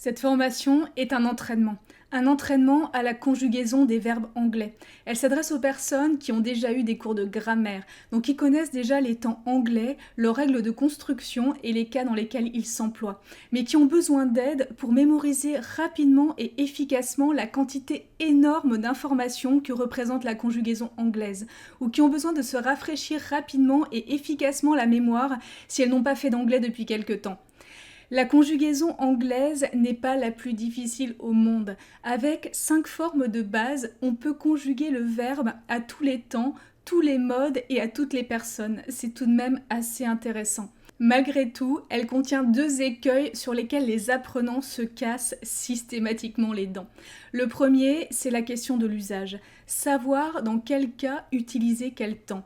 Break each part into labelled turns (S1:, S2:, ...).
S1: Cette formation est un entraînement à la conjugaison des verbes anglais. Elle s'adresse aux personnes qui ont déjà eu des cours de grammaire, donc qui connaissent déjà les temps anglais, leurs règles de construction et les cas dans lesquels ils s'emploient, mais qui ont besoin d'aide pour mémoriser rapidement et efficacement la quantité énorme d'informations que représente la conjugaison anglaise, ou qui ont besoin de se rafraîchir rapidement et efficacement la mémoire si elles n'ont pas fait d'anglais depuis quelque temps. La conjugaison anglaise n'est pas la plus difficile au monde. Avec 5 formes de base, on peut conjuguer le verbe à tous les temps, tous les modes et à toutes les personnes. C'est tout de même assez intéressant. Malgré tout, elle contient 2 écueils sur lesquels les apprenants se cassent systématiquement les dents. Le premier, c'est la question de l'usage. Savoir dans quel cas utiliser quel temps.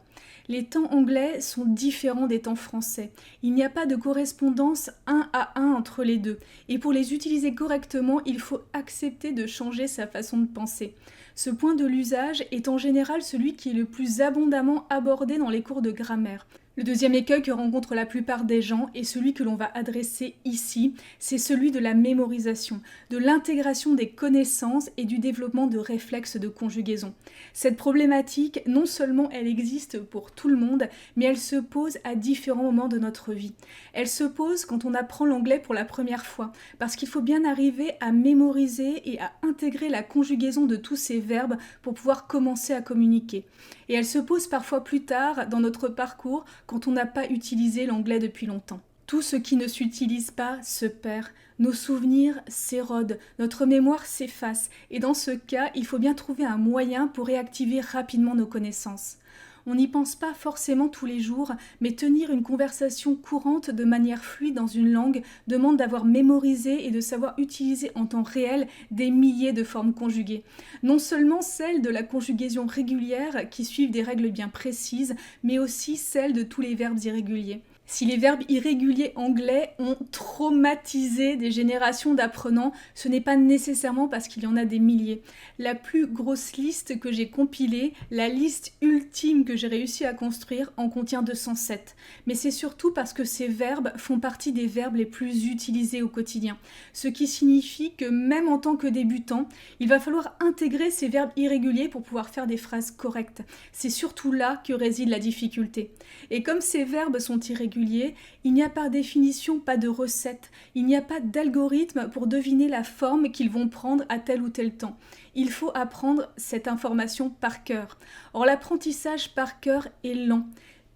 S1: Les temps anglais sont différents des temps français. Il n'y a pas de correspondance 1 à 1 entre les deux. Et pour les utiliser correctement, il faut accepter de changer sa façon de penser. Ce point de l'usage est en général celui qui est le plus abondamment abordé dans les cours de grammaire. Le deuxième écueil que rencontrent la plupart des gens et celui que l'on va adresser ici, c'est celui de la mémorisation, de l'intégration des connaissances et du développement de réflexes de conjugaison. Cette problématique, non seulement elle existe pour tout le monde, mais elle se pose à différents moments de notre vie. Elle se pose quand on apprend l'anglais pour la première fois, parce qu'il faut bien arriver à mémoriser et à intégrer la conjugaison de tous ces verbes pour pouvoir commencer à communiquer. Et elle se pose parfois plus tard dans notre parcours quand on n'a pas utilisé l'anglais depuis longtemps. Tout ce qui ne s'utilise pas se perd, nos souvenirs s'érodent, notre mémoire s'efface, et dans ce cas, il faut bien trouver un moyen pour réactiver rapidement nos connaissances. On n'y pense pas forcément tous les jours, mais tenir une conversation courante de manière fluide dans une langue demande d'avoir mémorisé et de savoir utiliser en temps réel des milliers de formes conjuguées. Non seulement celles de la conjugaison régulière qui suivent des règles bien précises, mais aussi celles de tous les verbes irréguliers. Si les verbes irréguliers anglais ont traumatisé des générations d'apprenants, ce n'est pas nécessairement parce qu'il y en a des milliers. La plus grosse liste que j'ai compilée, la liste ultime que j'ai réussi à construire, en contient 207. Mais c'est surtout parce que ces verbes font partie des verbes les plus utilisés au quotidien. Ce qui signifie que même en tant que débutant, il va falloir intégrer ces verbes irréguliers pour pouvoir faire des phrases correctes. C'est surtout là que réside la difficulté. Et comme ces verbes sont irréguliers, il n'y a par définition pas de recette, il n'y a pas d'algorithme pour deviner la forme qu'ils vont prendre à tel ou tel temps. Il faut apprendre cette information par cœur. Or, l'apprentissage par cœur est lent,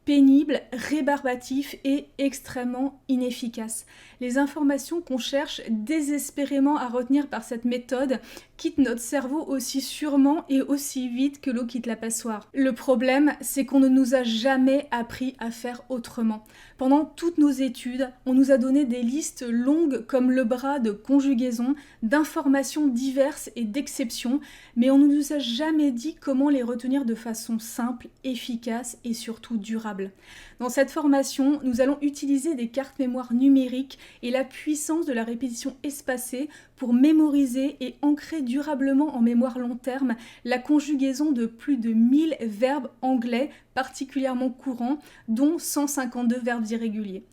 S1: pénible, rébarbatif et extrêmement inefficace. Les informations qu'on cherche désespérément à retenir par cette méthode quittent notre cerveau aussi sûrement et aussi vite que l'eau quitte la passoire. Le problème, c'est qu'on ne nous a jamais appris à faire autrement. Pendant toutes nos études, on nous a donné des listes longues comme le bras de conjugaison, d'informations diverses et d'exceptions, mais on ne nous a jamais dit comment les retenir de façon simple, efficace et surtout durable. Dans cette formation, nous allons utiliser des cartes mémoire numériques et la puissance de la répétition espacée pour mémoriser et ancrer durablement en mémoire long terme la conjugaison de plus de 1000 verbes anglais particulièrement courants, dont 152 verbes irréguliers.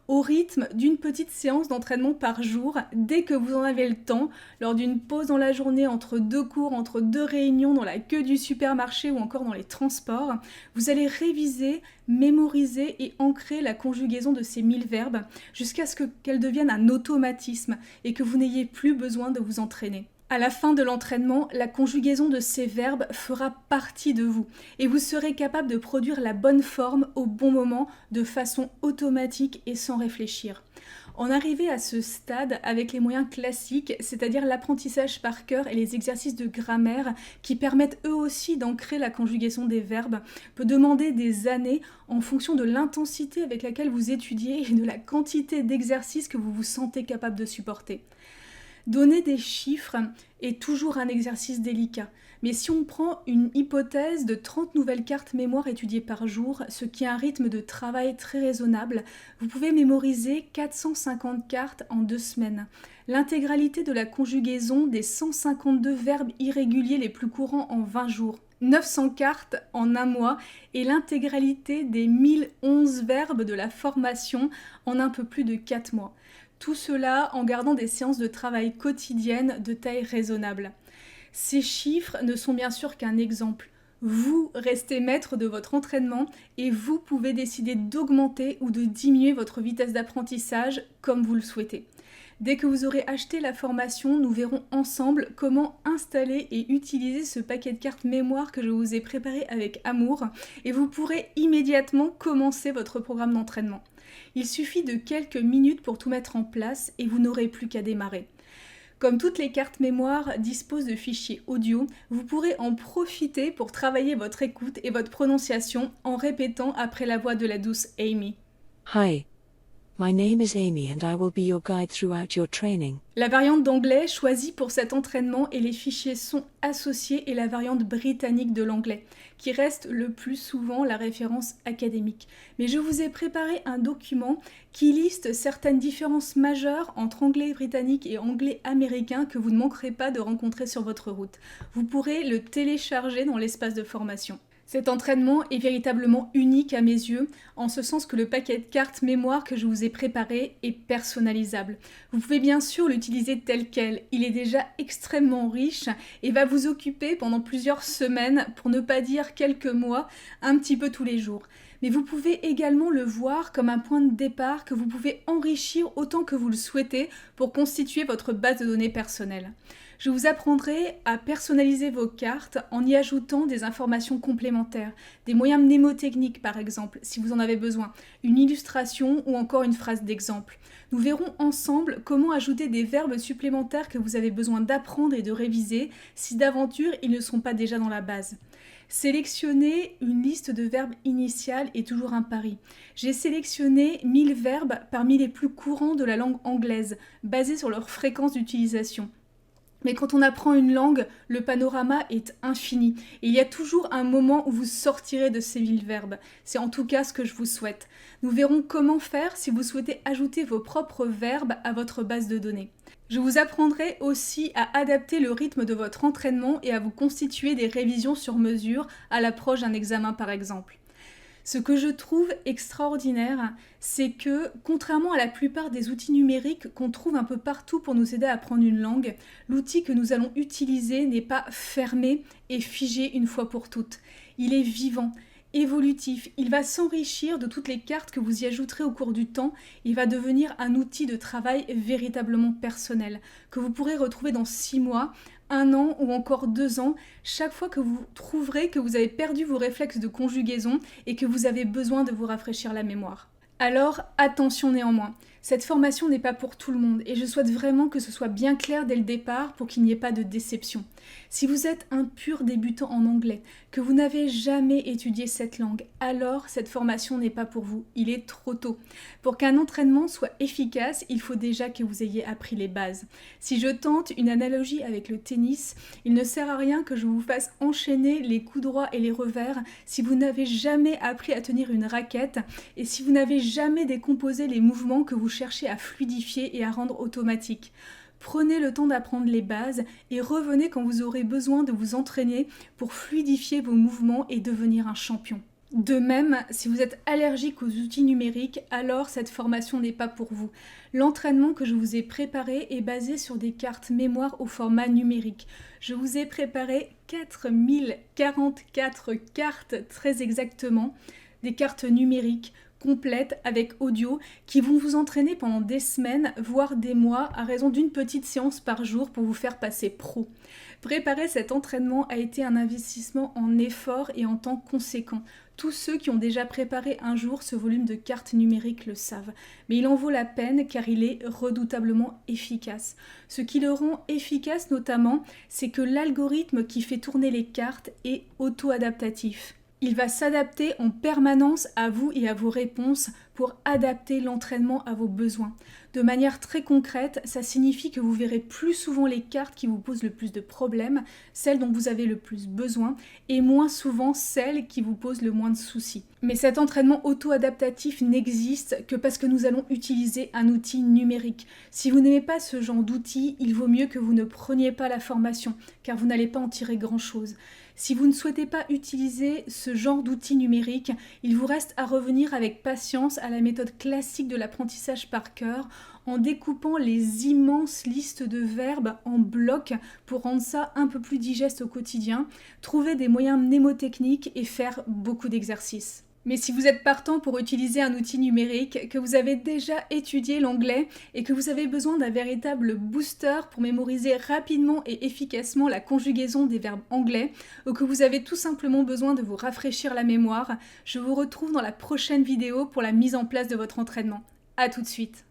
S1: Au rythme d'une petite séance d'entraînement par jour, dès que vous en avez le temps, lors d'une pause dans la journée entre 2 cours, entre 2 réunions, dans la queue du supermarché ou encore dans les transports, vous allez réviser, mémoriser et ancrer la conjugaison de ces 1000 verbes jusqu'à ce qu'elle devienne un automatisme et que vous n'ayez plus besoin de vous entraîner. À la fin de l'entraînement, la conjugaison de ces verbes fera partie de vous et vous serez capable de produire la bonne forme au bon moment de façon automatique et sans réfléchir. En arriver à ce stade avec les moyens classiques, c'est-à-dire l'apprentissage par cœur et les exercices de grammaire qui permettent eux aussi d'ancrer la conjugaison des verbes, peut demander des années en fonction de l'intensité avec laquelle vous étudiez et de la quantité d'exercices que vous vous sentez capable de supporter. Donner des chiffres est toujours un exercice délicat, mais si on prend une hypothèse de 30 nouvelles cartes mémoire étudiées par jour, ce qui est un rythme de travail très raisonnable, vous pouvez mémoriser 450 cartes en 2 semaines. L'intégralité de la conjugaison des 152 verbes irréguliers les plus courants en 20 jours. 900 cartes en 1 mois et l'intégralité des 1011 verbes de la formation en un peu plus de 4 mois. Tout cela en gardant des séances de travail quotidiennes de taille raisonnable. Ces chiffres ne sont bien sûr qu'un exemple. Vous restez maître de votre entraînement et vous pouvez décider d'augmenter ou de diminuer votre vitesse d'apprentissage comme vous le souhaitez. Dès que vous aurez acheté la formation, nous verrons ensemble comment installer et utiliser ce paquet de cartes mémoire que je vous ai préparé avec amour et vous pourrez immédiatement commencer votre programme d'entraînement. Il suffit de quelques minutes pour tout mettre en place et vous n'aurez plus qu'à démarrer. Comme toutes les cartes mémoire disposent de fichiers audio, vous pourrez en profiter pour travailler votre écoute et votre prononciation en répétant après la voix de la douce Amy.
S2: Hi, my name is Amy and I will be your guide throughout your training.
S1: La variante d'anglais choisie pour cet entraînement et les fichiers sont associés est la variante britannique de l'anglais, qui reste le plus souvent la référence académique. Mais je vous ai préparé un document qui liste certaines différences majeures entre anglais britannique et anglais américain que vous ne manquerez pas de rencontrer sur votre route. Vous pourrez le télécharger dans l'espace de formation. Cet entraînement est véritablement unique à mes yeux, en ce sens que le paquet de cartes mémoire que je vous ai préparé est personnalisable. Vous pouvez bien sûr l'utiliser tel quel, il est déjà extrêmement riche et va vous occuper pendant plusieurs semaines, pour ne pas dire quelques mois, un petit peu tous les jours. Mais vous pouvez également le voir comme un point de départ que vous pouvez enrichir autant que vous le souhaitez pour constituer votre base de données personnelle. Je vous apprendrai à personnaliser vos cartes en y ajoutant des informations complémentaires, des moyens mnémotechniques par exemple, si vous en avez besoin, une illustration ou encore une phrase d'exemple. Nous verrons ensemble comment ajouter des verbes supplémentaires que vous avez besoin d'apprendre et de réviser si d'aventure ils ne sont pas déjà dans la base. Sélectionner une liste de verbes initiales est toujours un pari. J'ai sélectionné 1000 verbes parmi les plus courants de la langue anglaise, basés sur leur fréquence d'utilisation. Mais quand on apprend une langue, le panorama est infini. Et il y a toujours un moment où vous sortirez de ces 1000 verbes. C'est en tout cas ce que je vous souhaite. Nous verrons comment faire si vous souhaitez ajouter vos propres verbes à votre base de données. Je vous apprendrai aussi à adapter le rythme de votre entraînement et à vous constituer des révisions sur mesure à l'approche d'un examen par exemple. Ce que je trouve extraordinaire, c'est que, contrairement à la plupart des outils numériques qu'on trouve un peu partout pour nous aider à apprendre une langue, l'outil que nous allons utiliser n'est pas fermé et figé une fois pour toutes. Il est vivant, évolutif, il va s'enrichir de toutes les cartes que vous y ajouterez au cours du temps, il va devenir un outil de travail véritablement personnel, que vous pourrez retrouver dans 6 mois, 1 an ou encore 2 ans, chaque fois que vous trouverez que vous avez perdu vos réflexes de conjugaison et que vous avez besoin de vous rafraîchir la mémoire. Alors, attention néanmoins, cette formation n'est pas pour tout le monde et je souhaite vraiment que ce soit bien clair dès le départ pour qu'il n'y ait pas de déception. Si vous êtes un pur débutant en anglais, que vous n'avez jamais étudié cette langue, alors cette formation n'est pas pour vous, il est trop tôt. Pour qu'un entraînement soit efficace, il faut déjà que vous ayez appris les bases. Si je tente une analogie avec le tennis, il ne sert à rien que je vous fasse enchaîner les coups droits et les revers si vous n'avez jamais appris à tenir une raquette et si vous n'avez jamais décomposé les mouvements que vous cherchez à fluidifier et à rendre automatiques. Prenez le temps d'apprendre les bases et revenez quand vous aurez besoin de vous entraîner pour fluidifier vos mouvements et devenir un champion. De même, si vous êtes allergique aux outils numériques, alors cette formation n'est pas pour vous. L'entraînement que je vous ai préparé est basé sur des cartes mémoire au format numérique. Je vous ai préparé 4044 cartes très exactement, des cartes numériques complètes avec audio qui vont vous entraîner pendant des semaines, voire des mois, à raison d'une petite séance par jour pour vous faire passer pro. Préparer cet entraînement a été un investissement en effort et en temps conséquent. Tous ceux qui ont déjà préparé un jour ce volume de cartes numériques le savent. Mais il en vaut la peine car il est redoutablement efficace. Ce qui le rend efficace notamment, c'est que l'algorithme qui fait tourner les cartes est auto-adaptatif. Il va s'adapter en permanence à vous et à vos réponses pour adapter l'entraînement à vos besoins. De manière très concrète, ça signifie que vous verrez plus souvent les cartes qui vous posent le plus de problèmes, celles dont vous avez le plus besoin, et moins souvent celles qui vous posent le moins de soucis. Mais cet entraînement auto-adaptatif n'existe que parce que nous allons utiliser un outil numérique. Si vous n'aimez pas ce genre d'outil, il vaut mieux que vous ne preniez pas la formation, car vous n'allez pas en tirer grand-chose. Si vous ne souhaitez pas utiliser ce genre d'outils numériques, il vous reste à revenir avec patience à la méthode classique de l'apprentissage par cœur, en découpant les immenses listes de verbes en blocs pour rendre ça un peu plus digeste au quotidien, trouver des moyens mnémotechniques et faire beaucoup d'exercices. Mais si vous êtes partant pour utiliser un outil numérique, que vous avez déjà étudié l'anglais et que vous avez besoin d'un véritable booster pour mémoriser rapidement et efficacement la conjugaison des verbes anglais, ou que vous avez tout simplement besoin de vous rafraîchir la mémoire, je vous retrouve dans la prochaine vidéo pour la mise en place de votre entraînement. À tout de suite!